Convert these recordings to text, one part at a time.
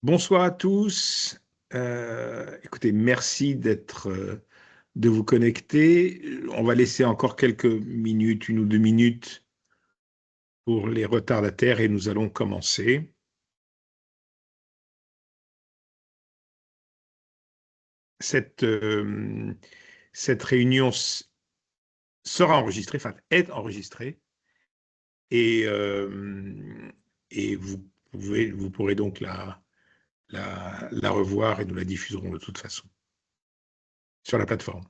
Bonsoir à tous. Écoutez, merci de vous connecter. On va laisser encore quelques minutes, 1 ou 2 minutes pour les retardataires et nous allons commencer. Cette, euh, cette réunion sera enregistrée, enfin est enregistrée et, euh, et vous pourrez donc la revoir et nous la diffuserons de toute façon sur la plateforme.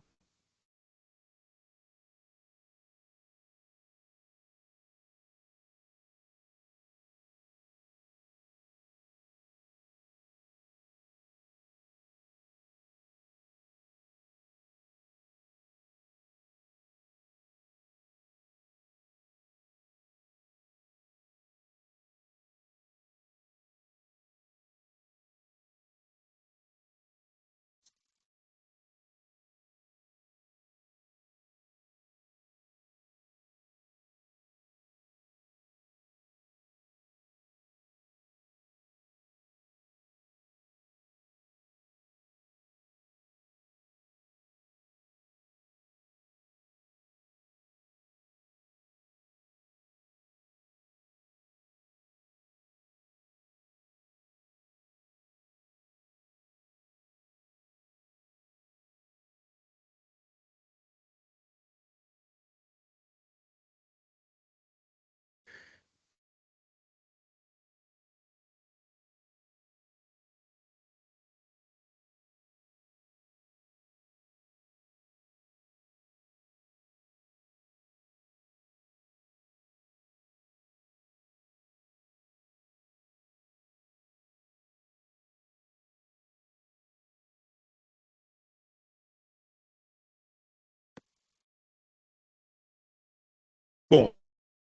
Bon,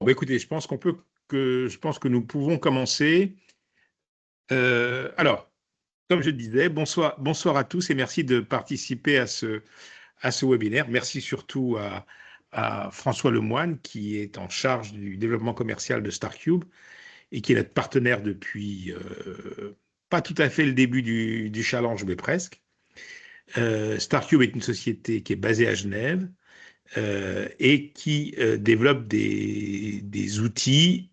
écoutez, je pense que nous pouvons commencer. Alors, comme je disais, bonsoir à tous et merci de participer à ce webinaire. Merci surtout à François Lemoine qui est en charge du développement commercial de StarCube et qui est notre partenaire depuis pas tout à fait le début du challenge, mais presque. StarCube est une société qui est basée à Genève et qui développe des outils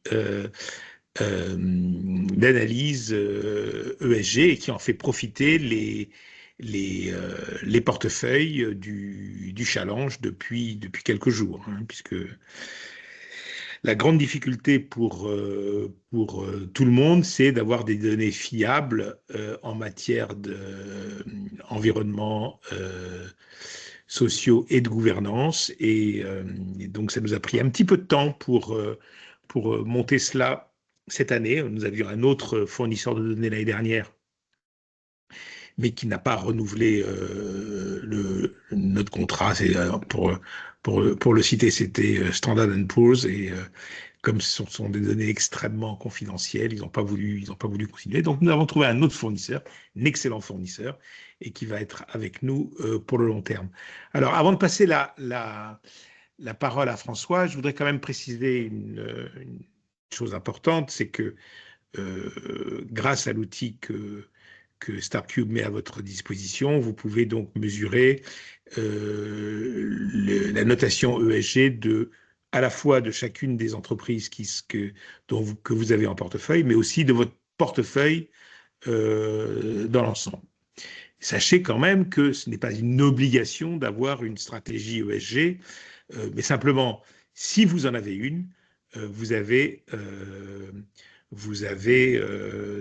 d'analyse ESG et qui en fait profiter les portefeuilles du challenge depuis quelques jours, hein, puisque la grande difficulté pour tout le monde, c'est d'avoir des données fiables en matière d'environnement sociaux et de gouvernance. Et donc, ça nous a pris un petit peu de temps pour monter cela cette année. Nous avions un autre fournisseur de données l'année dernière, mais qui n'a pas renouvelé notre contrat. Pour le citer, c'était Standard & Poor's. Et comme ce sont des données extrêmement confidentielles, ils n'ont pas voulu continuer. Donc, nous avons trouvé un autre fournisseur, un excellent fournisseur, et qui va être avec nous pour le long terme. Alors, avant de passer la parole à François, je voudrais quand même préciser une chose importante, c'est que grâce à l'outil que StarCube met à votre disposition, vous pouvez donc mesurer la notation ESG à la fois de chacune des entreprises que vous avez en portefeuille, mais aussi de votre portefeuille dans l'ensemble. Sachez quand même que ce n'est pas une obligation d'avoir une stratégie ESG, mais simplement, si vous en avez une, vous avez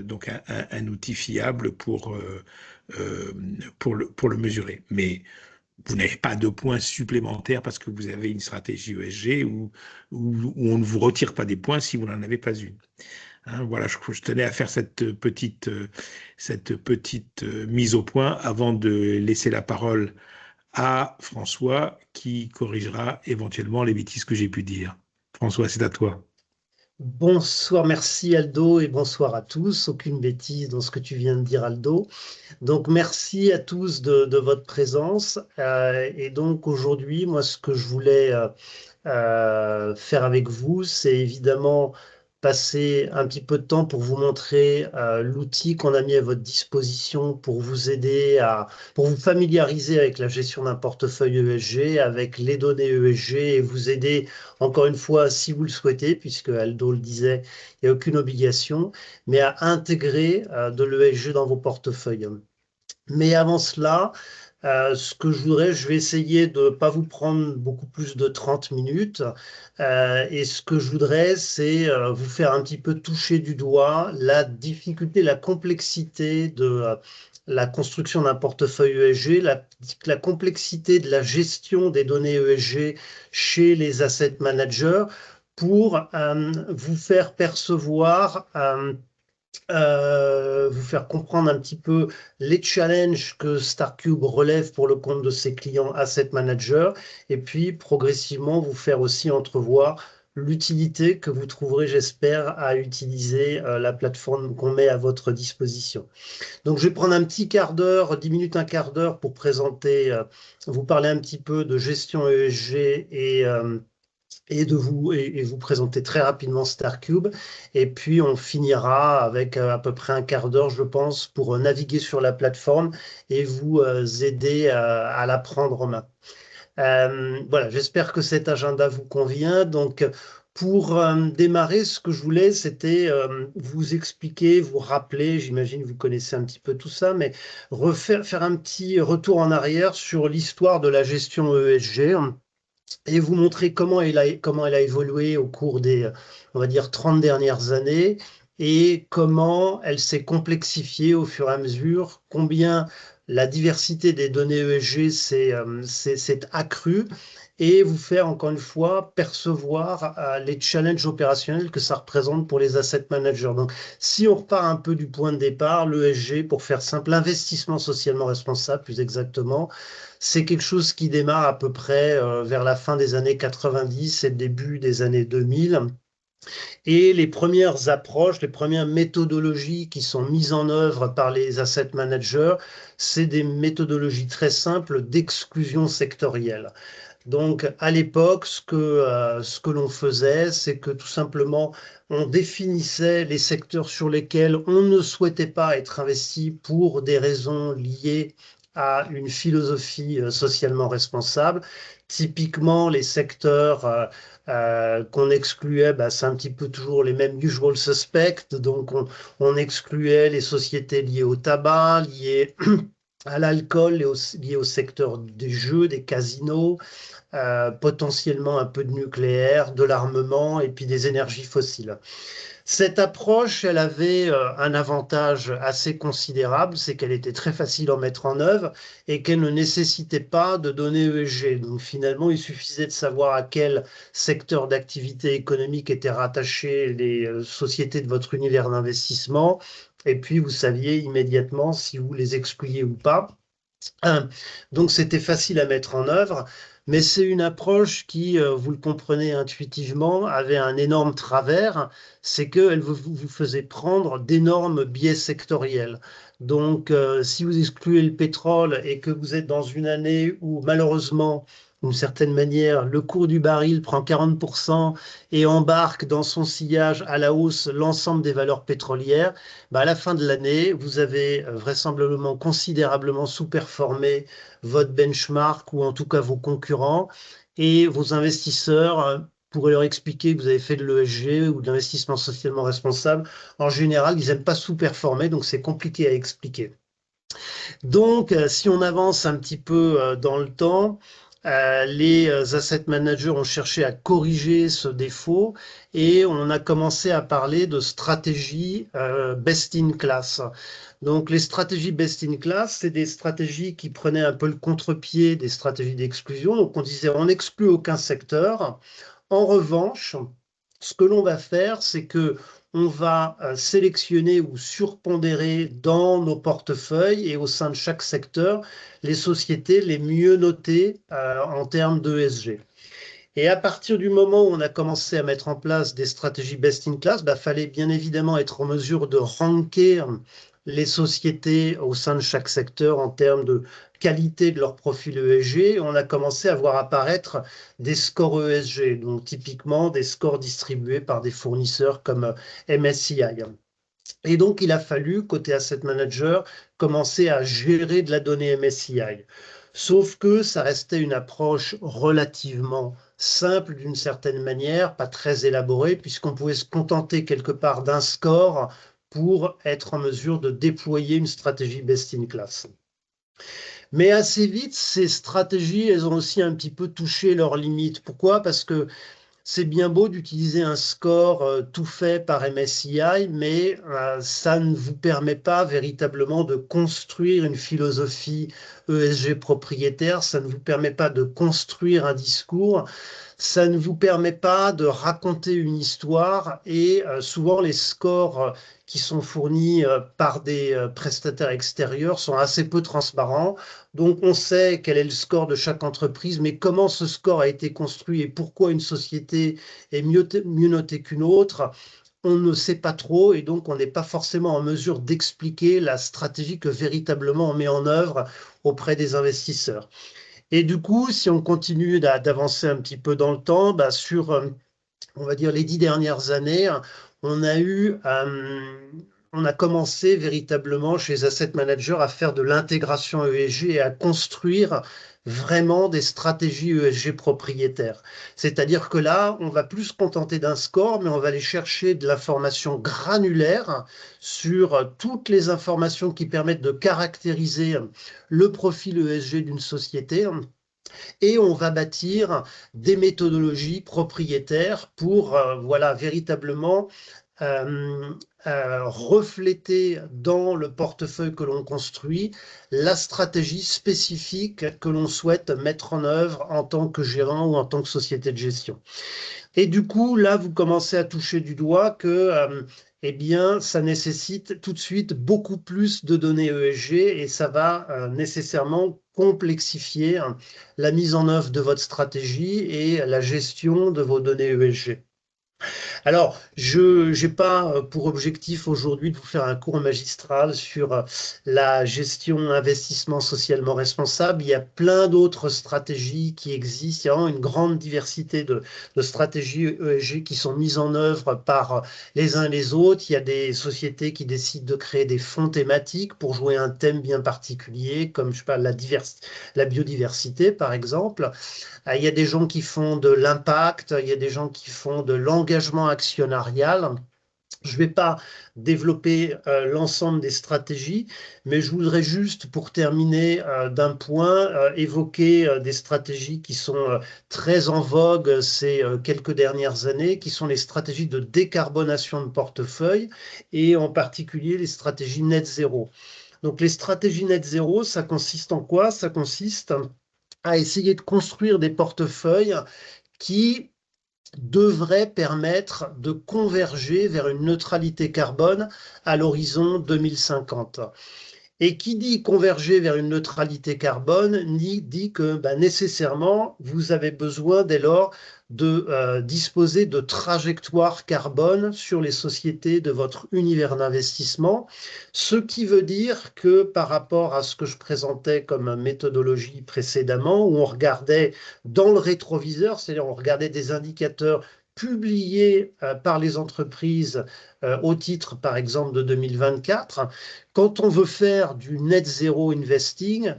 donc un outil fiable pour le mesurer. Mais vous n'avez pas de points supplémentaires parce que vous avez une stratégie ESG ou on ne vous retire pas des points si vous n'en avez pas une. Hein, voilà, je tenais à faire cette petite mise au point avant de laisser la parole à François qui corrigera éventuellement les bêtises que j'ai pu dire. François, c'est à toi. Bonsoir, merci Aldo et bonsoir à tous. Aucune bêtise dans ce que tu viens de dire Aldo. Donc merci à tous de votre présence. Et donc aujourd'hui, moi ce que je voulais faire avec vous, c'est évidemment passer un petit peu de temps pour vous montrer l'outil qu'on a mis à votre disposition pour vous aider pour vous familiariser avec la gestion d'un portefeuille ESG, avec les données ESG et vous aider, encore une fois, si vous le souhaitez, puisque Aldo le disait, il n'y a aucune obligation, mais à intégrer de l'ESG dans vos portefeuilles. Mais avant cela, ce que je vais essayer de ne pas vous prendre beaucoup plus de 30 minutes. Et ce que je voudrais, c'est vous faire un petit peu toucher du doigt la difficulté, la complexité de la construction d'un portefeuille ESG, la complexité de la gestion des données ESG chez les asset managers pour vous faire percevoir vous faire comprendre un petit peu les challenges que Starcube relève pour le compte de ses clients asset managers et puis progressivement vous faire aussi entrevoir l'utilité que vous trouverez, j'espère, à utiliser la plateforme qu'on met à votre disposition. Donc, je vais prendre un petit quart d'heure, 10 minutes, un quart d'heure pour présenter, vous parler un petit peu de gestion ESG et vous présenter très rapidement Starcube. Et puis, on finira avec à peu près un quart d'heure, je pense, pour naviguer sur la plateforme et vous aider à la prendre en main. Voilà, j'espère que cet agenda vous convient. Donc, pour démarrer, ce que je voulais, c'était vous expliquer, vous rappeler, j'imagine que vous connaissez un petit peu tout ça, mais faire un petit retour en arrière sur l'histoire de la gestion ESG et vous montrer comment elle a évolué au cours des, on va dire, 30 dernières années et comment elle s'est complexifiée au fur et à mesure, combien la diversité des données ESG s'est accrue et vous faire encore une fois percevoir les challenges opérationnels que ça représente pour les asset managers. Donc, si on repart un peu du point de départ, l'ESG, pour faire simple, l'investissement socialement responsable, plus exactement, c'est quelque chose qui démarre à peu près vers la fin des années 90 et le début des années 2000. Et les premières approches, les premières méthodologies qui sont mises en œuvre par les asset managers, c'est des méthodologies très simples d'exclusion sectorielle. Donc, à l'époque, ce que l'on faisait, c'est que tout simplement, on définissait les secteurs sur lesquels on ne souhaitait pas être investi pour des raisons liées à une philosophie socialement responsable. Typiquement, les secteurs qu'on excluait, bah, c'est un petit peu toujours les mêmes usual suspects. Donc, on excluait les sociétés liées au tabac, liées à l'alcool, liées au secteur des jeux, des casinos, potentiellement un peu de nucléaire, de l'armement et puis des énergies fossiles. Cette approche, elle avait un avantage assez considérable, c'est qu'elle était très facile à mettre en œuvre et qu'elle ne nécessitait pas de données ESG. Donc finalement, il suffisait de savoir à quel secteur d'activité économique étaient rattachées les sociétés de votre univers d'investissement et puis vous saviez immédiatement si vous les excluiez ou pas. Donc c'était facile à mettre en œuvre, mais c'est une approche qui, vous le comprenez intuitivement, avait un énorme travers, c'est qu'elle vous faisait prendre d'énormes biais sectoriels. Donc si vous excluez le pétrole et que vous êtes dans une année où malheureusement, d'une certaine manière, le cours du baril prend 40% et embarque dans son sillage à la hausse l'ensemble des valeurs pétrolières, bah à la fin de l'année, vous avez vraisemblablement considérablement sous-performé votre benchmark ou en tout cas vos concurrents et vos investisseurs pourraient leur expliquer que vous avez fait de l'ESG ou de l'investissement socialement responsable. En général, ils n'aiment pas sous-performer, donc c'est compliqué à expliquer. Donc, si on avance un petit peu dans le temps, les asset managers ont cherché à corriger ce défaut et on a commencé à parler de stratégies best in class. Donc, les stratégies best in class, c'est des stratégies qui prenaient un peu le contre-pied des stratégies d'exclusion. Donc, on disait on n'exclut aucun secteur. En revanche, ce que l'on va faire, c'est que on va sélectionner ou surpondérer dans nos portefeuilles et au sein de chaque secteur les sociétés les mieux notées en termes d'ESG. Et à partir du moment où on a commencé à mettre en place des stratégies best in class, bah, fallait bien évidemment être en mesure de ranker les sociétés au sein de chaque secteur en termes de qualité de leur profil ESG. On a commencé à voir apparaître des scores ESG, donc typiquement des scores distribués par des fournisseurs comme MSCI. Et donc, il a fallu, côté asset manager, commencer à gérer de la donnée MSCI. Sauf que ça restait une approche relativement simple d'une certaine manière, pas très élaborée, puisqu'on pouvait se contenter quelque part d'un score pour être en mesure de déployer une stratégie best in class. Mais assez vite, ces stratégies, elles ont aussi un petit peu touché leurs limites. Pourquoi? Parce que c'est bien beau d'utiliser un score tout fait par MSCI, mais ça ne vous permet pas véritablement de construire une philosophie ESG propriétaire, ça ne vous permet pas de construire un discours, ça ne vous permet pas de raconter une histoire et souvent les scores qui sont fournis par des prestataires extérieurs sont assez peu transparents. Donc on sait quel est le score de chaque entreprise, mais comment ce score a été construit et pourquoi une société est mieux notée qu'une autre, on ne sait pas trop et donc on n'est pas forcément en mesure d'expliquer la stratégie que véritablement on met en œuvre auprès des investisseurs. Et du coup, si on continue d'avancer un petit peu dans le temps, bah sur, on va dire, les 10 dernières années, on a eu, on a commencé véritablement chez les asset managers à faire de l'intégration ESG et à construire vraiment des stratégies ESG propriétaires. C'est-à-dire que là, on va plus se contenter d'un score, mais on va aller chercher de l'information granulaire sur toutes les informations qui permettent de caractériser le profil ESG d'une société et on va bâtir des méthodologies propriétaires pour voilà, véritablement euh, refléter dans le portefeuille que l'on construit la stratégie spécifique que l'on souhaite mettre en œuvre en tant que gérant ou en tant que société de gestion. Et du coup, là, vous commencez à toucher du doigt que eh bien, ça nécessite tout de suite beaucoup plus de données ESG et ça va nécessairement complexifier la mise en œuvre de votre stratégie et la gestion de vos données ESG. Alors, je n'ai pas pour objectif aujourd'hui de vous faire un cours magistral sur la gestion investissement socialement responsable. Il y a plein d'autres stratégies qui existent. Il y a vraiment une grande diversité de stratégies ESG qui sont mises en œuvre par les uns et les autres. Il y a des sociétés qui décident de créer des fonds thématiques pour jouer un thème bien particulier, comme je sais pas, la biodiversité, par exemple. Il y a des gens qui font de l'impact, il y a des gens qui font de l'engagement actionnarial. Je ne vais pas développer l'ensemble des stratégies, mais je voudrais juste, pour terminer d'un point, évoquer des stratégies qui sont très en vogue ces quelques dernières années, qui sont les stratégies de décarbonation de portefeuille et en particulier les stratégies net zéro. Donc les stratégies net zéro, ça consiste en quoi? Ça consiste à essayer de construire des portefeuilles qui devraient permettre de converger vers une neutralité carbone à l'horizon 2050. Et qui dit converger vers une neutralité carbone dit que nécessairement, vous avez besoin dès lors de disposer de trajectoires carbone sur les sociétés de votre univers d'investissement, ce qui veut dire que par rapport à ce que je présentais comme méthodologie précédemment, où on regardait dans le rétroviseur, c'est-à-dire on regardait des indicateurs publiés par les entreprises au titre, par exemple, de 2024, quand on veut faire du net zero investing,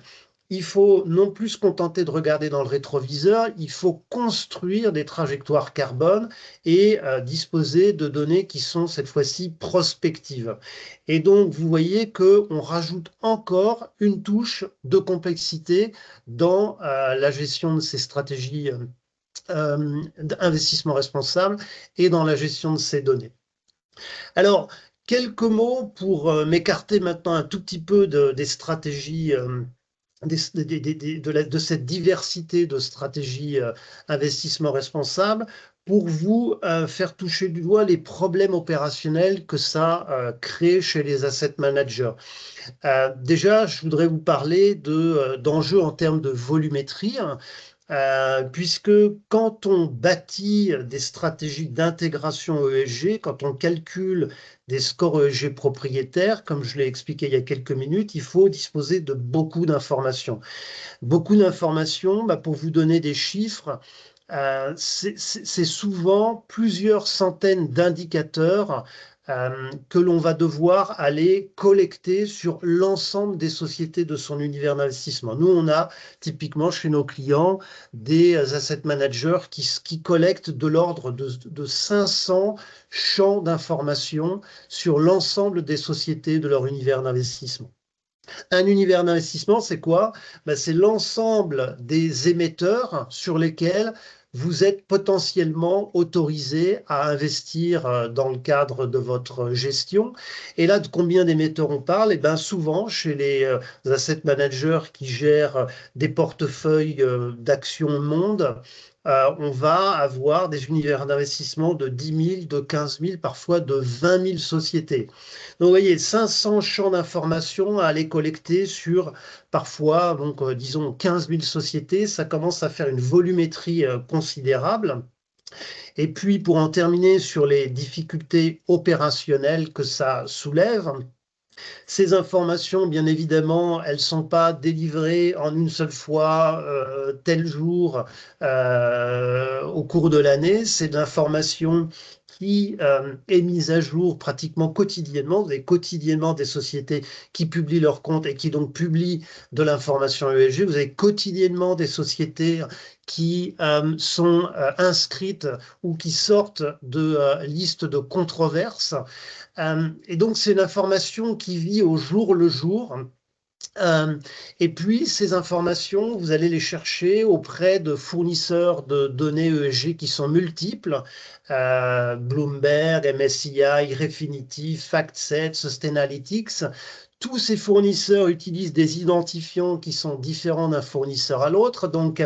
il faut non plus se contenter de regarder dans le rétroviseur, il faut construire des trajectoires carbone et disposer de données qui sont cette fois-ci prospectives. Et donc, vous voyez qu'on rajoute encore une touche de complexité dans la gestion de ces stratégies d'investissement responsable et dans la gestion de ces données. Alors, quelques mots pour m'écarter maintenant un tout petit peu des stratégies, de cette diversité de stratégies investissement responsable, pour vous faire toucher du doigt les problèmes opérationnels que ça crée chez les asset managers. Déjà, je voudrais vous parler d'enjeux en termes de volumétrie. puisque quand on bâtit des stratégies d'intégration ESG, quand on calcule des scores ESG propriétaires, comme je l'ai expliqué il y a quelques minutes, il faut disposer de beaucoup d'informations. Beaucoup d'informations, pour vous donner des chiffres, c'est souvent plusieurs centaines d'indicateurs que l'on va devoir aller collecter sur l'ensemble des sociétés de son univers d'investissement. Nous, on a typiquement chez nos clients des asset managers qui collectent de l'ordre de 500 champs d'informations sur l'ensemble des sociétés de leur univers d'investissement. Un univers d'investissement, c'est quoi? C'est l'ensemble des émetteurs sur lesquels vous êtes potentiellement autorisé à investir dans le cadre de votre gestion. Et là, de combien d'émetteurs on parle? Eh bien, souvent, chez les asset managers qui gèrent des portefeuilles d'actions monde, on va avoir des univers d'investissement de 10 000, de 15 000, parfois de 20 000 sociétés. Donc, vous voyez, 500 champs d'information à aller collecter sur parfois, disons, 15 000 sociétés. Ça commence à faire une volumétrie considérable. Et puis, pour en terminer sur les difficultés opérationnelles que ça soulève, ces informations, bien évidemment, elles ne sont pas délivrées en une seule fois, tel jour, au cours de l'année. C'est de l'information qui est mise à jour pratiquement quotidiennement. Vous avez quotidiennement des sociétés qui publient leurs comptes et qui donc publient de l'information ESG. Vous avez quotidiennement des sociétés qui sont inscrites ou qui sortent de listes de controverses. Et donc, c'est une information qui vit au jour le jour. Et puis, ces informations, vous allez les chercher auprès de fournisseurs de données ESG qui sont multiples. Bloomberg, MSCI, Refinitiv, FactSet, Sustainalytics. Tous ces fournisseurs utilisent des identifiants qui sont différents d'un fournisseur à l'autre. Donc,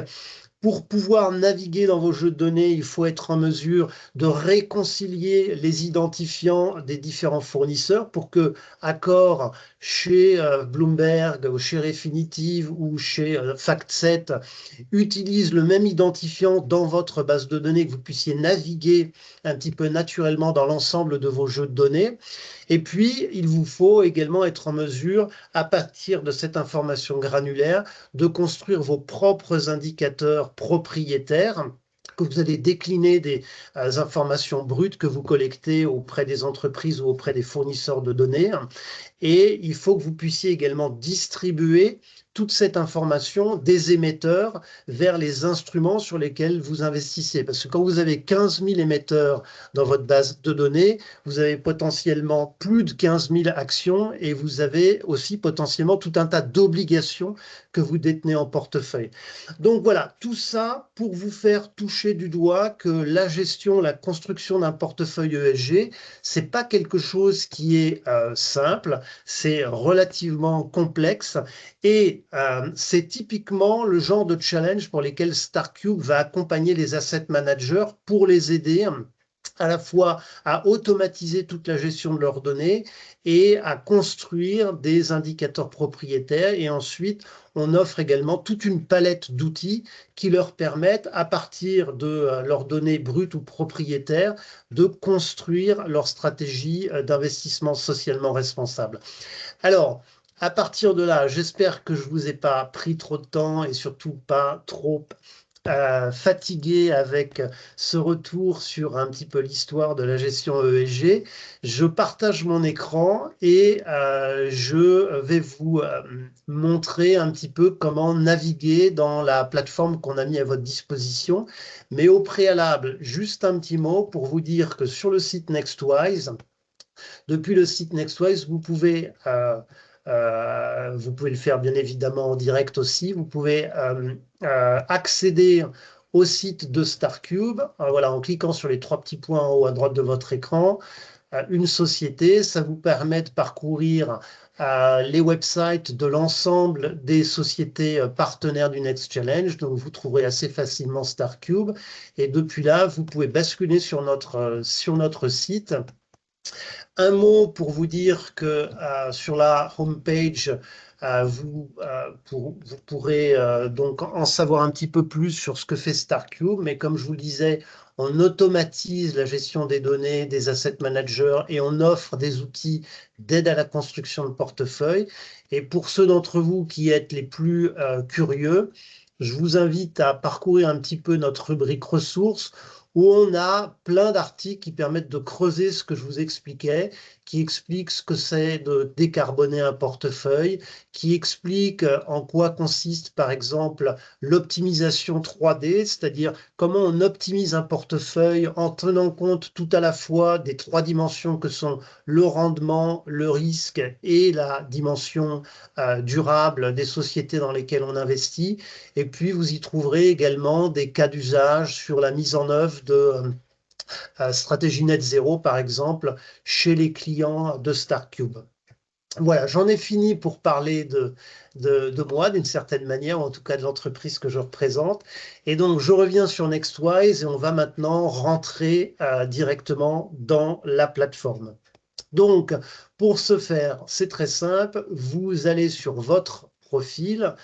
pour pouvoir naviguer dans vos jeux de données, il faut être en mesure de réconcilier les identifiants des différents fournisseurs pour que Accor, chez Bloomberg, ou chez Refinitiv ou chez FactSet, utilise le même identifiant dans votre base de données, que vous puissiez naviguer un petit peu naturellement dans l'ensemble de vos jeux de données. Et puis, il vous faut également être en mesure, à partir de cette information granulaire, de construire vos propres indicateurs propriétaires que vous allez décliner des informations brutes que vous collectez auprès des entreprises ou auprès des fournisseurs de données. Et il faut que vous puissiez également distribuer toute cette information des émetteurs vers les instruments sur lesquels vous investissez. Parce que quand vous avez 15 000 émetteurs dans votre base de données, vous avez potentiellement plus de 15 000 actions et vous avez aussi potentiellement tout un tas d'obligations que vous détenez en portefeuille. Donc voilà, tout ça pour vous faire toucher du doigt que la gestion, la construction d'un portefeuille ESG, c'est pas quelque chose qui est simple, c'est relativement complexe et c'est typiquement le genre de challenge pour lesquels StarCube va accompagner les asset managers pour les aider à la fois à automatiser toute la gestion de leurs données et à construire des indicateurs propriétaires. Et ensuite, on offre également toute une palette d'outils qui leur permettent, à partir de leurs données brutes ou propriétaires, de construire leur stratégie d'investissement socialement responsable. Alors, à partir de là, j'espère que je ne vous ai pas pris trop de temps et surtout pas trop fatigué avec ce retour sur un petit peu l'histoire de la gestion ESG. Je partage mon écran et je vais vous montrer un petit peu comment naviguer dans la plateforme qu'on a mis à votre disposition. Mais au préalable, juste un petit mot pour vous dire que sur le site Nextwise, depuis le site Nextwise, vous pouvez le faire bien évidemment en direct aussi. Vous pouvez accéder au site de StarCube voilà, en cliquant sur les trois petits points en haut à droite de votre écran. Une société, ça vous permet de parcourir les websites de l'ensemble des sociétés partenaires du Next Challenge. Donc, vous trouverez assez facilement StarCube. Et depuis là, vous pouvez basculer sur notre site Un mot pour vous dire que sur la homepage, vous pourrez donc en savoir un petit peu plus sur ce que fait StarCube, mais comme je vous le disais, on automatise la gestion des données des asset managers et on offre des outils d'aide à la construction de portefeuille. Et pour ceux d'entre vous qui êtes les plus curieux, je vous invite à parcourir un petit peu notre rubrique ressources où on a plein d'articles qui permettent de creuser ce que je vous expliquais, qui expliquent ce que c'est de décarboner un portefeuille, qui expliquent en quoi consiste par exemple l'optimisation 3D, c'est-à-dire comment on optimise un portefeuille en tenant compte tout à la fois des trois dimensions que sont le rendement, le risque et la dimension durable des sociétés dans lesquelles on investit. Et puis, vous y trouverez également des cas d'usage sur la mise en œuvre de stratégie net zéro, par exemple, chez les clients de StarCube. Voilà, j'en ai fini pour parler de moi, d'une certaine manière, ou en tout cas de l'entreprise que je représente. Et donc, je reviens sur Nextwise et on va maintenant rentrer directement dans la plateforme. Donc, pour ce faire, c'est très simple. Vous allez sur votre profil,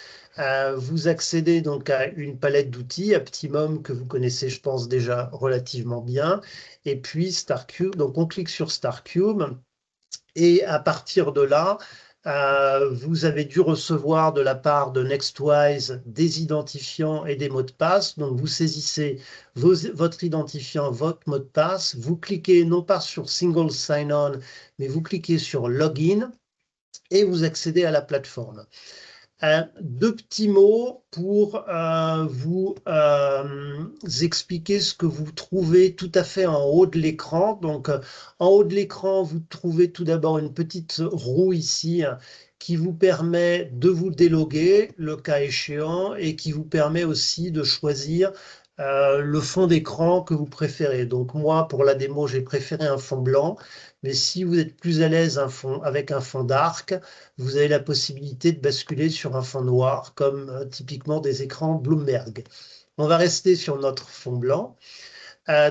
vous accédez donc à une palette d'outils, Optimum, que vous connaissez, je pense, déjà relativement bien. Et puis StarCube, donc on clique sur StarCube. Et à partir de là, vous avez dû recevoir de la part de Nextwise des identifiants et des mots de passe. Donc, vous saisissez votre identifiant, votre mot de passe. Vous cliquez non pas sur Single Sign-On, mais vous cliquez sur Login et vous accédez à la plateforme. Deux petits mots pour vous expliquer ce que vous trouvez tout à fait en haut de l'écran. Donc, en haut de l'écran, vous trouvez tout d'abord une petite roue ici qui vous permet de vous déloguer, le cas échéant, et qui vous permet aussi de choisir le fond d'écran que vous préférez. Donc, moi, pour la démo, j'ai préféré un fond blanc. Mais si vous êtes plus à l'aise avec un fond dark, vous avez la possibilité de basculer sur un fond noir, comme typiquement des écrans Bloomberg. On va rester sur notre fond blanc.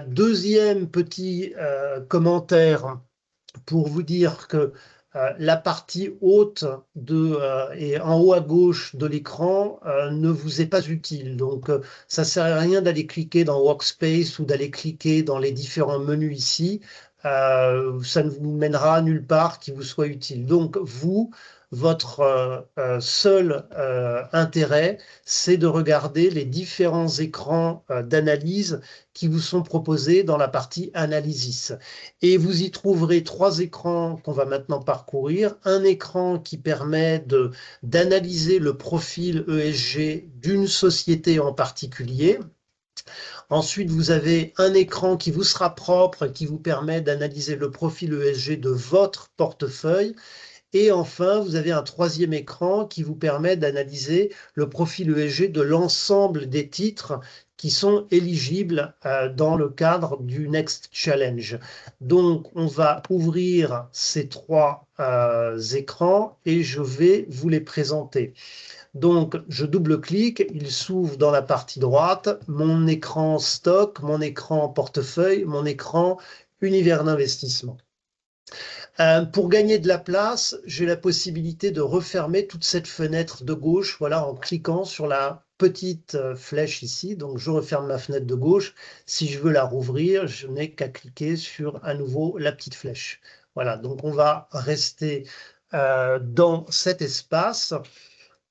Deuxième petit commentaire pour vous dire que la partie haute et en haut à gauche de l'écran ne vous est pas utile. Donc, ça ne sert à rien d'aller cliquer dans Workspace ou d'aller cliquer dans les différents menus ici. Ça ne vous mènera nulle part qui vous soit utile. Donc, votre seul intérêt, c'est de regarder les différents écrans d'analyse qui vous sont proposés dans la partie Analysis. Et vous y trouverez trois écrans qu'on va maintenant parcourir. Un écran qui permet d'analyser le profil ESG d'une société en particulier. Ensuite, vous avez un écran qui vous sera propre, qui vous permet d'analyser le profil ESG de votre portefeuille. Et enfin, vous avez un troisième écran qui vous permet d'analyser le profil ESG de l'ensemble des titres qui sont éligibles dans le cadre du Next Challenge. Donc, on va ouvrir ces trois écrans et je vais vous les présenter. Donc, je double-clique, il s'ouvre dans la partie droite, mon écran stock, mon écran portefeuille, mon écran univers d'investissement. Pour gagner de la place, j'ai la possibilité de refermer toute cette fenêtre de gauche, voilà, en cliquant sur la petite flèche ici. Donc, je referme ma fenêtre de gauche. Si je veux la rouvrir, je n'ai qu'à cliquer sur à nouveau la petite flèche. Voilà, donc on va rester dans cet espace.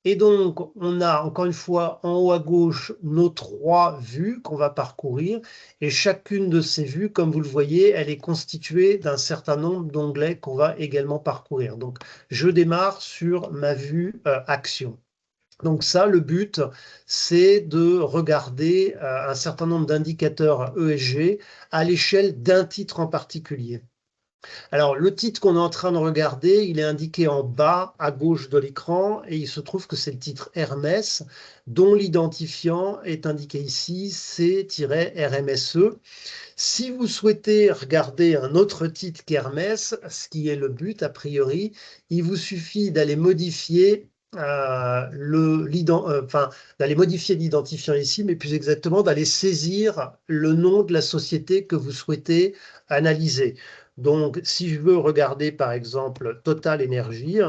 Et donc, on a encore une fois en haut à gauche nos trois vues qu'on va parcourir. Et chacune de ces vues, comme vous le voyez, elle est constituée d'un certain nombre d'onglets qu'on va également parcourir. Donc, je démarre sur ma vue Action. Donc ça, le but, c'est de regarder un certain nombre d'indicateurs ESG à l'échelle d'un titre en particulier. Alors, le titre qu'on est en train de regarder, il est indiqué en bas à gauche de l'écran et il se trouve que c'est le titre Hermès dont l'identifiant est indiqué ici, C-RMSE. Si vous souhaitez regarder un autre titre qu'Hermès, ce qui est le but a priori, il vous suffit d'aller modifier d'aller modifier l'identifiant ici, mais plus exactement d'aller saisir le nom de la société que vous souhaitez analyser. Donc, si je veux regarder, par exemple, Total Énergie,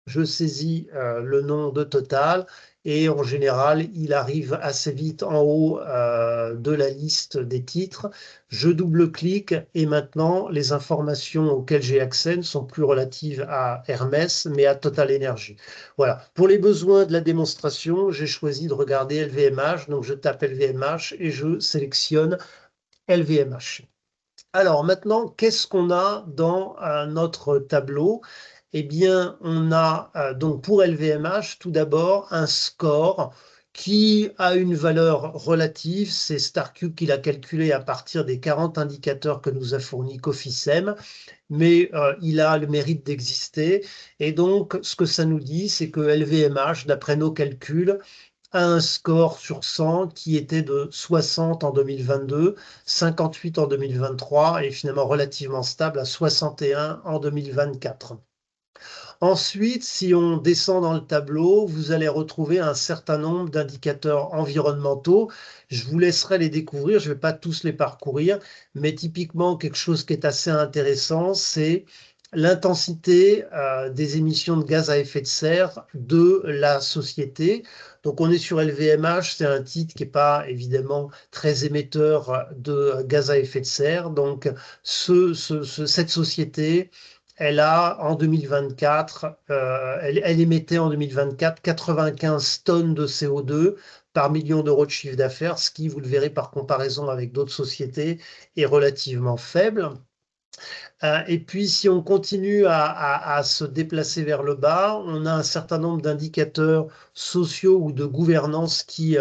je saisis le nom de Total et en général, il arrive assez vite en haut de la liste des titres. Je double-clique et maintenant, les informations auxquelles j'ai accès ne sont plus relatives à Hermès, mais à Total Energy. Voilà. Pour les besoins de la démonstration, j'ai choisi de regarder LVMH. Donc, je tape LVMH et je sélectionne LVMH. Alors maintenant, qu'est-ce qu'on a dans notre tableau? Eh bien, on a donc pour LVMH, tout d'abord, un score qui a une valeur relative. C'est Starcube qui l'a calculé à partir des 40 indicateurs que nous a fournis Cofficem, mais il a le mérite d'exister. Et donc, ce que ça nous dit, c'est que LVMH, d'après nos calculs, a un score sur 100 qui était de 60 en 2022, 58 en 2023 et finalement relativement stable à 61 en 2024. Ensuite, si on descend dans le tableau, vous allez retrouver un certain nombre d'indicateurs environnementaux. Je vous laisserai les découvrir, je ne vais pas tous les parcourir, mais typiquement quelque chose qui est assez intéressant, c'est l'intensité des émissions de gaz à effet de serre de la société. Donc on est sur LVMH, c'est un titre qui n'est pas évidemment très émetteur de gaz à effet de serre. Donc cette société, elle a en 2024, elle émettait en 2024 95 tonnes de CO2 par million d'euros de chiffre d'affaires, ce qui, vous le verrez par comparaison avec d'autres sociétés, est relativement faible. Et puis, si on continue à se déplacer vers le bas, on a un certain nombre d'indicateurs sociaux ou de gouvernance qui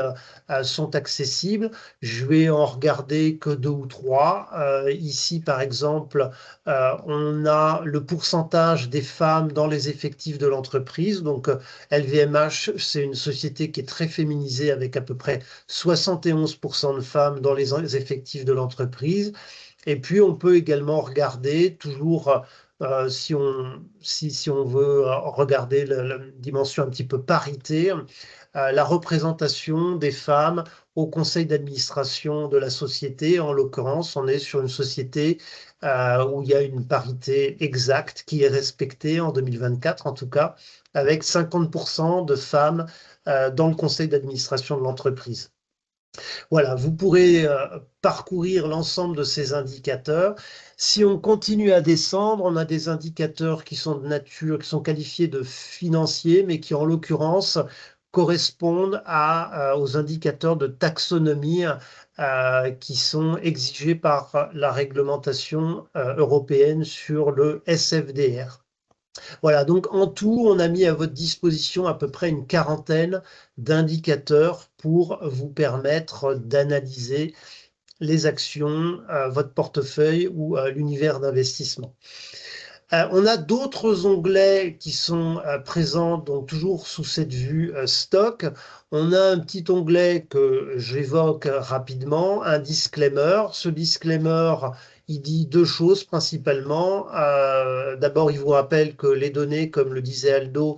sont accessibles. Je vais en regarder que deux ou trois. Ici, par exemple, on a le pourcentage des femmes dans les effectifs de l'entreprise. Donc, LVMH, c'est une société qui est très féminisée avec à peu près 71% de femmes dans les effectifs de l'entreprise. Et puis, on peut également regarder, toujours si on veut regarder la dimension un petit peu parité, la représentation des femmes au conseil d'administration de la société. En l'occurrence, on est sur une société où il y a une parité exacte qui est respectée en 2024, en tout cas, avec 50% de femmes dans le conseil d'administration de l'entreprise. Voilà, vous pourrez parcourir l'ensemble de ces indicateurs. Si on continue à descendre, on a des indicateurs qui sont de nature, qui sont qualifiés de financiers, mais qui en l'occurrence correspondent aux indicateurs de taxonomie qui sont exigés par la réglementation européenne sur le SFDR. Voilà, donc en tout, on a mis à votre disposition à peu près une quarantaine d'indicateurs pour vous permettre d'analyser les actions, votre portefeuille ou l'univers d'investissement. On a d'autres onglets qui sont présents, donc toujours sous cette vue stock. On a un petit onglet que j'évoque rapidement, un disclaimer. Ce disclaimer, il dit deux choses principalement. D'abord, il vous rappelle que les données, comme le disait Aldo,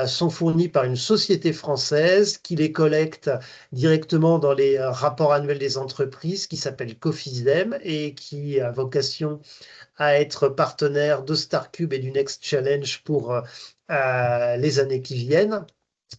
sont fournies par une société française qui les collecte directement dans les rapports annuels des entreprises qui s'appelle Cofficem et qui a vocation à être partenaire de Starcube et du Next Challenge pour les années qui viennent.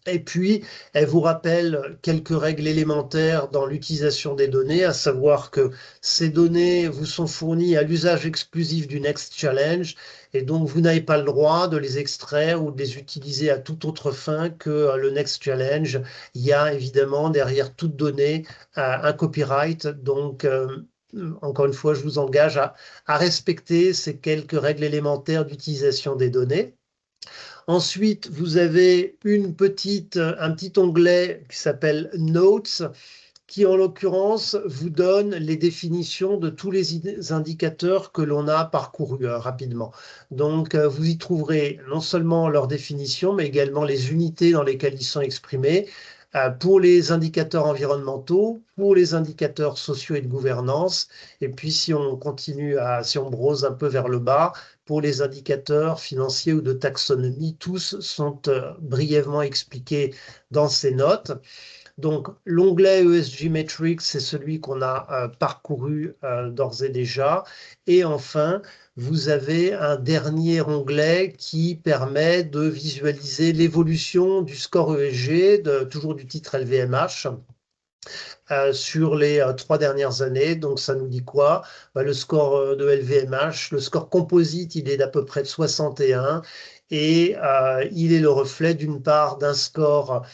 Et puis, elle vous rappelle quelques règles élémentaires dans l'utilisation des données, à savoir que ces données vous sont fournies à l'usage exclusif du Next Challenge et donc vous n'avez pas le droit de les extraire ou de les utiliser à toute autre fin que le Next Challenge. Il y a évidemment derrière toute donnée un copyright, donc encore une fois, je vous engage à respecter ces quelques règles élémentaires d'utilisation des données. Ensuite, vous avez un petit onglet qui s'appelle Notes, qui en l'occurrence vous donne les définitions de tous les indicateurs que l'on a parcourus rapidement. Donc, vous y trouverez non seulement leurs définitions, mais également les unités dans lesquelles ils sont exprimés, pour les indicateurs environnementaux, pour les indicateurs sociaux et de gouvernance. Et puis, si on continue si on brose un peu vers le bas, pour les indicateurs financiers ou de taxonomie. Tous sont brièvement expliqués dans ces notes. Donc, l'onglet ESG Metrics, c'est celui qu'on a parcouru d'ores et déjà. Et enfin, vous avez un dernier onglet qui permet de visualiser l'évolution du score ESG, toujours du titre LVMH. Sur les 3 dernières années. Donc, ça nous dit quoi? Le score de LVMH, le score composite, il est d'à peu près de 61 et il est le reflet d'une part d'un score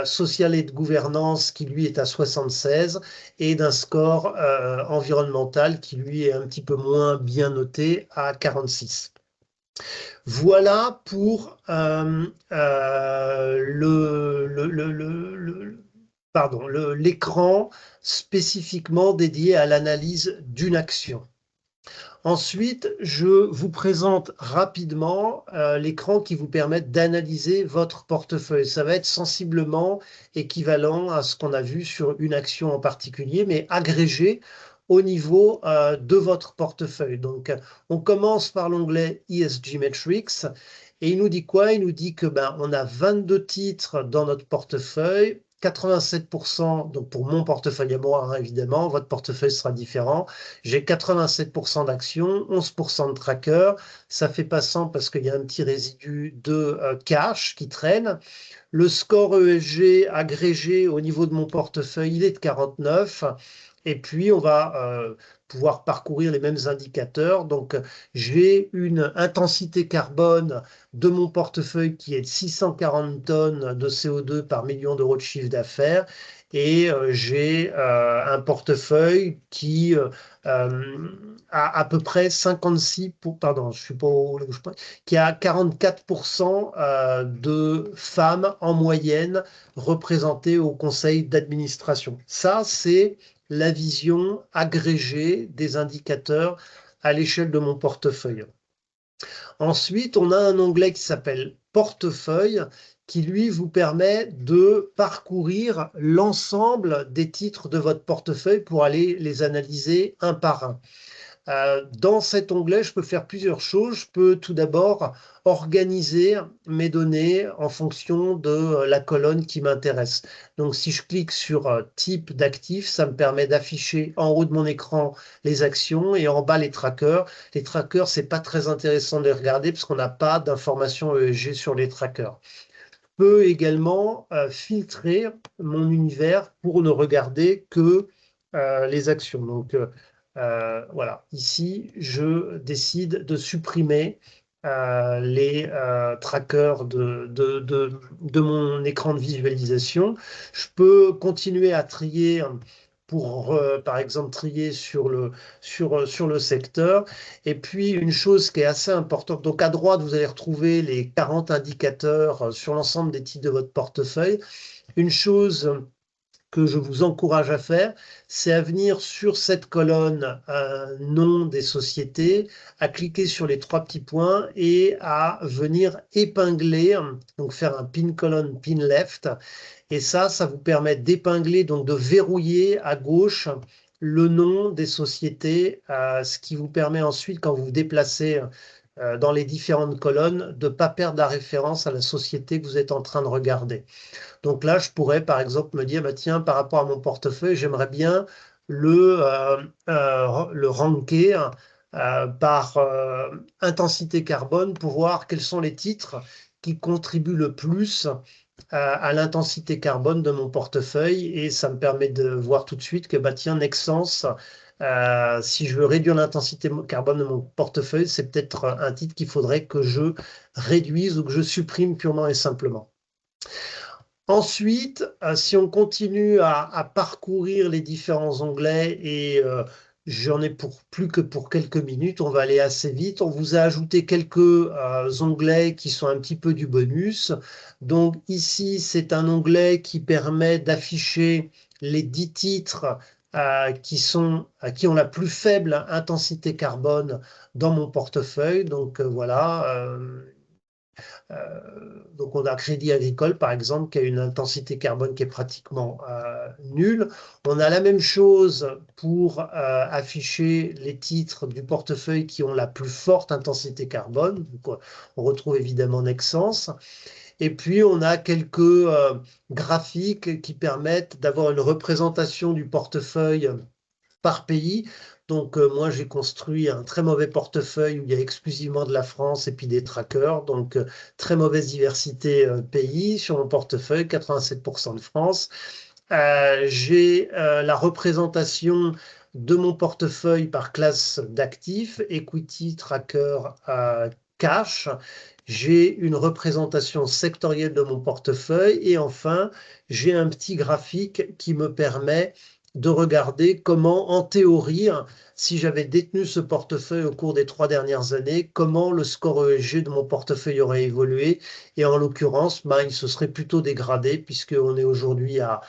social et de gouvernance qui lui est à 76 et d'un score environnemental qui lui est un petit peu moins bien noté à 46. Voilà pour l'écran spécifiquement dédié à l'analyse d'une action. Ensuite, je vous présente rapidement l'écran qui vous permet d'analyser votre portefeuille. Ça va être sensiblement équivalent à ce qu'on a vu sur une action en particulier, mais agrégé au niveau de votre portefeuille. Donc, on commence par l'onglet ESG Metrics. Et il nous dit quoi? Il nous dit que on a 22 titres dans notre portefeuille, 87%, donc pour mon portefeuille à moi, évidemment, votre portefeuille sera différent. J'ai 87% d'actions, 11% de trackers. Ça fait pas 100 parce qu'il y a un petit résidu de cash qui traîne. Le score ESG agrégé au niveau de mon portefeuille, il est de 49. Et puis, on va pouvoir parcourir les mêmes indicateurs. Donc, j'ai une intensité carbone de mon portefeuille qui est de 640 tonnes de CO2 par million d'euros de chiffre d'affaires. Et j'ai un portefeuille qui a à peu près 56, pardon, je suis pas qui a 44% de femmes en moyenne représentées au conseil d'administration. Ça, c'est la vision agrégée des indicateurs à l'échelle de mon portefeuille. Ensuite, on a un onglet qui s'appelle Portefeuille qui, lui, vous permet de parcourir l'ensemble des titres de votre portefeuille pour aller les analyser un par un. Dans cet onglet, je peux faire plusieurs choses. Je peux tout d'abord organiser mes données en fonction de la colonne qui m'intéresse. Donc, si je clique sur type d'actif, ça me permet d'afficher en haut de mon écran les actions et en bas les trackers. Les trackers, c'est pas très intéressant de les regarder parce qu'on n'a pas d'informations ESG sur les trackers. Je peux également filtrer mon univers pour ne regarder que les actions. Donc, voilà, ici, je décide de supprimer les trackers de mon écran de visualisation. Je peux continuer à trier pour, par exemple, trier sur le secteur. Et puis, une chose qui est assez importante, donc à droite, vous allez retrouver les 40 indicateurs sur l'ensemble des titres de votre portefeuille. Une chose que je vous encourage à faire, c'est à venir sur cette colonne nom des sociétés, à cliquer sur les 3 petits points et à venir épingler, donc faire un pin colonne, pin left. Et ça vous permet d'épingler, donc de verrouiller à gauche le nom des sociétés, ce qui vous permet ensuite, quand vous vous déplacez dans les différentes colonnes, de ne pas perdre la référence à la société que vous êtes en train de regarder. Donc là, je pourrais par exemple me dire, tiens, par rapport à mon portefeuille, j'aimerais bien le ranker par intensité carbone pour voir quels sont les titres qui contribuent le plus à l'intensité carbone de mon portefeuille. Et ça me permet de voir tout de suite que, tiens, Nexans, si je veux réduire l'intensité carbone de mon portefeuille, c'est peut-être un titre qu'il faudrait que je réduise ou que je supprime purement et simplement. Ensuite, si on continue à parcourir les différents onglets, et j'en ai plus que pour quelques minutes, on va aller assez vite. On vous a ajouté quelques onglets qui sont un petit peu du bonus. Donc ici, c'est un onglet qui permet d'afficher les 10 titres qui ont la plus faible intensité carbone dans mon portefeuille. Donc voilà. Donc on a Crédit Agricole, par exemple, qui a une intensité carbone qui est pratiquement nulle. On a la même chose pour afficher les titres du portefeuille qui ont la plus forte intensité carbone. Donc, on retrouve évidemment Nexens. Et puis, on a quelques graphiques qui permettent d'avoir une représentation du portefeuille par pays. Donc, moi, j'ai construit un très mauvais portefeuille où il y a exclusivement de la France et puis des trackers. Donc, très mauvaise diversité pays sur mon portefeuille, 87% de France. J'ai la représentation de mon portefeuille par classe d'actifs, equity, tracker, cash. J'ai une représentation sectorielle de mon portefeuille et enfin, j'ai un petit graphique qui me permet de regarder comment, en théorie, si j'avais détenu ce portefeuille au cours des 3 dernières années, comment le score ESG de mon portefeuille aurait évolué. Et en l'occurrence, il se serait plutôt dégradé puisqu'on est aujourd'hui à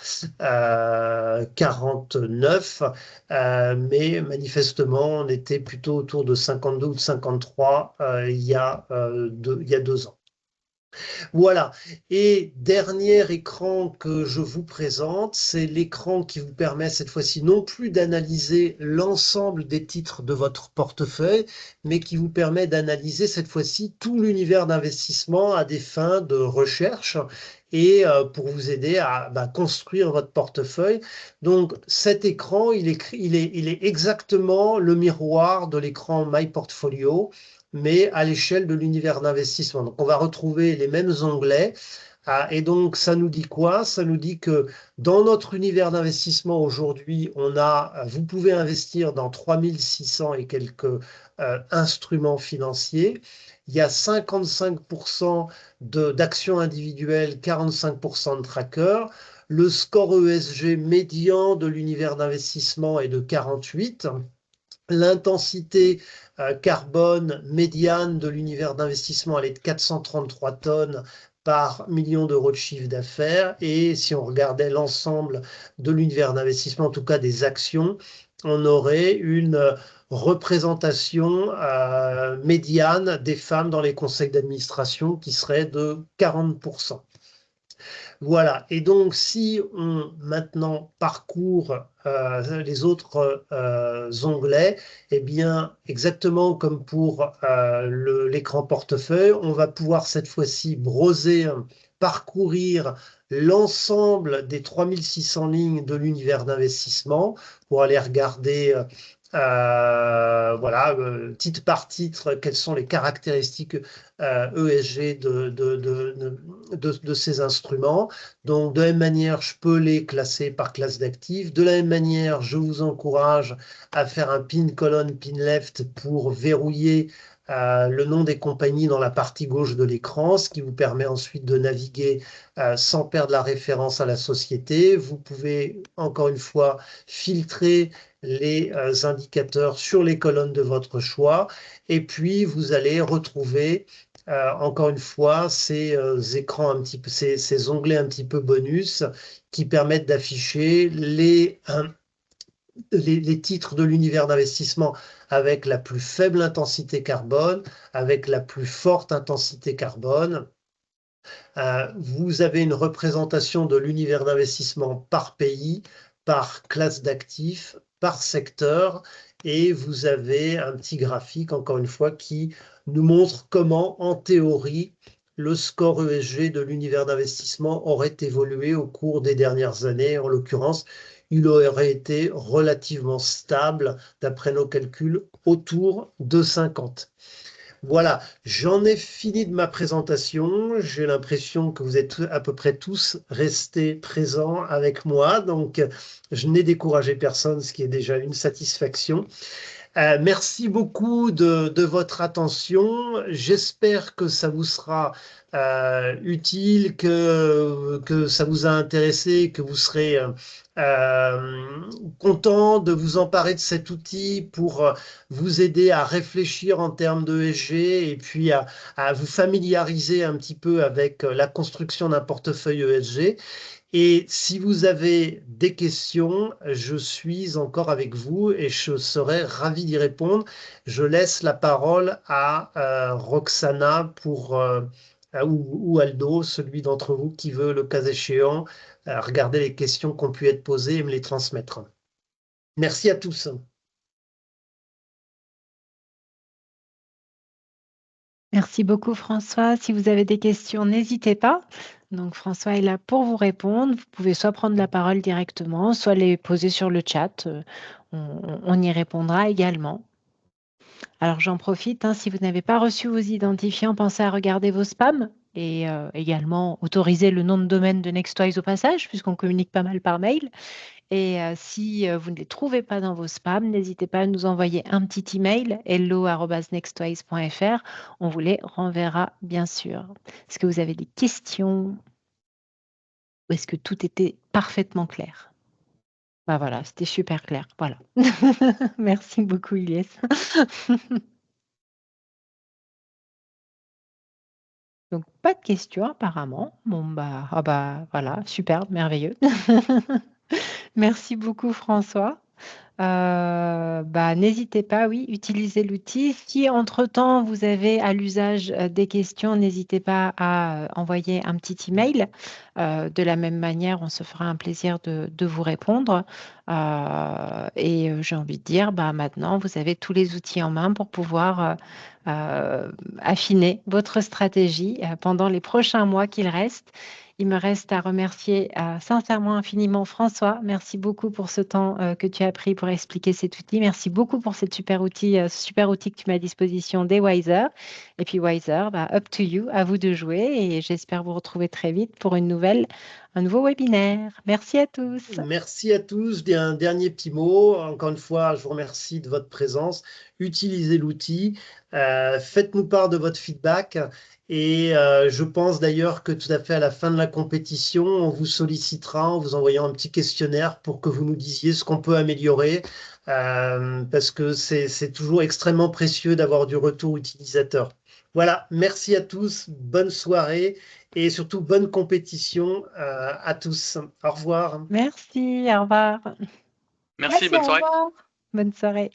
49, mais manifestement, on était plutôt autour de 52 ou de 53 il y a 2 ans. Voilà. Et dernier écran que je vous présente, c'est l'écran qui vous permet cette fois-ci non plus d'analyser l'ensemble des titres de votre portefeuille, mais qui vous permet d'analyser cette fois-ci tout l'univers d'investissement à des fins de recherche et pour vous aider à construire votre portefeuille. Donc cet écran, il est exactement le miroir de l'écran My Portfolio, mais à l'échelle de l'univers d'investissement. Donc, on va retrouver les mêmes onglets. Et donc, ça nous dit quoi? Ça nous dit que dans notre univers d'investissement aujourd'hui, vous pouvez investir dans 3600 et quelques instruments financiers. Il y a 55% d'actions individuelles, 45% de trackers. Le score ESG médian de l'univers d'investissement est de 48. L'intensité carbone médiane de l'univers d'investissement, elle est de 433 tonnes par million d'euros de chiffre d'affaires. Et si on regardait l'ensemble de l'univers d'investissement, en tout cas des actions, on aurait une représentation médiane des femmes dans les conseils d'administration qui serait de 40%. Voilà, et donc si on maintenant parcourt les autres onglets, eh bien exactement comme pour l'écran portefeuille, on va pouvoir cette fois-ci browser, parcourir l'ensemble des 3600 lignes de l'univers d'investissement pour aller regarder voilà, titre par titre, quelles sont les caractéristiques ESG de ces instruments. Donc, de la même manière, je peux les classer par classe d'actifs. De la même manière, je vous encourage à faire un pin colonne, pin left pour verrouiller le nom des compagnies dans la partie gauche de l'écran, ce qui vous permet ensuite de naviguer sans perdre la référence à la société. Vous pouvez, encore une fois, filtrer les indicateurs sur les colonnes de votre choix et puis vous allez retrouver encore une fois ces écrans un petit peu, ces onglets un petit peu bonus qui permettent d'afficher les titres de l'univers d'investissement avec la plus faible intensité carbone, avec la plus forte intensité carbone. Vous avez une représentation de l'univers d'investissement par pays, par classe d'actifs, par secteur, et vous avez un petit graphique, encore une fois, qui nous montre comment, en théorie, le score ESG de l'univers d'investissement aurait évolué au cours des dernières années. En l'occurrence, il aurait été relativement stable, d'après nos calculs, autour de 50. Voilà, j'en ai fini de ma présentation. J'ai l'impression que vous êtes à peu près tous restés présents avec moi, donc je n'ai découragé personne, ce qui est déjà une satisfaction. Merci beaucoup de votre attention. J'espère que ça vous sera utile, que ça vous a intéressé, que vous serez content de vous emparer de cet outil pour vous aider à réfléchir en termes de ESG et puis à vous familiariser un petit peu avec la construction d'un portefeuille ESG. Et si vous avez des questions, je suis encore avec vous et je serai ravi d'y répondre. Je laisse la parole à Roxana pour ou Aldo, celui d'entre vous qui veut, le cas échéant, regarder les questions qui ont pu être posées et me les transmettre. Merci à tous. Merci beaucoup François. Si vous avez des questions, n'hésitez pas. Donc François est là pour vous répondre. Vous pouvez soit prendre la parole directement, soit les poser sur le chat. On y répondra également. Alors j'en profite, si vous n'avez pas reçu vos identifiants, pensez à regarder vos spams et également autoriser le nom de domaine de Nextwise au passage, puisqu'on communique pas mal par mail. Et si vous ne les trouvez pas dans vos spams, n'hésitez pas à nous envoyer un petit email, hello@nextwise.fr. On vous les renverra bien sûr. Est-ce que vous avez des questions ou est-ce que tout était parfaitement clair? Bah voilà, c'était super clair. Voilà. Merci beaucoup, Ilyes. Donc, pas de questions apparemment. Bon, voilà, super, merveilleux. Merci beaucoup, François. N'hésitez pas, oui, utilisez l'outil. Si entre-temps vous avez à l'usage des questions, n'hésitez pas à envoyer un petit email. De la même manière, on se fera un plaisir de vous répondre. J'ai envie de dire, maintenant, vous avez tous les outils en main pour pouvoir affiner votre stratégie pendant les prochains mois qu'il reste. Il me reste à remercier sincèrement, infiniment François. Merci beaucoup pour ce temps que tu as pris pour expliquer cet outil. Merci beaucoup pour cette super outil que tu mets à disposition des Wiser. Et puis Wiser, up to you, à vous de jouer. Et j'espère vous retrouver très vite pour un nouveau webinaire. Merci à tous. Merci à tous. Un dernier petit mot. Encore une fois, je vous remercie de votre présence. Utilisez l'outil. Faites-nous part de votre feedback. Et je pense d'ailleurs que tout à fait à la fin de la compétition, on vous sollicitera en vous envoyant un petit questionnaire pour que vous nous disiez ce qu'on peut améliorer. Parce que c'est toujours extrêmement précieux d'avoir du retour utilisateur. Voilà, merci à tous. Bonne soirée. Et surtout, bonne compétition à tous. Au revoir. Merci, au revoir. Merci, bonne soirée. Bonne soirée.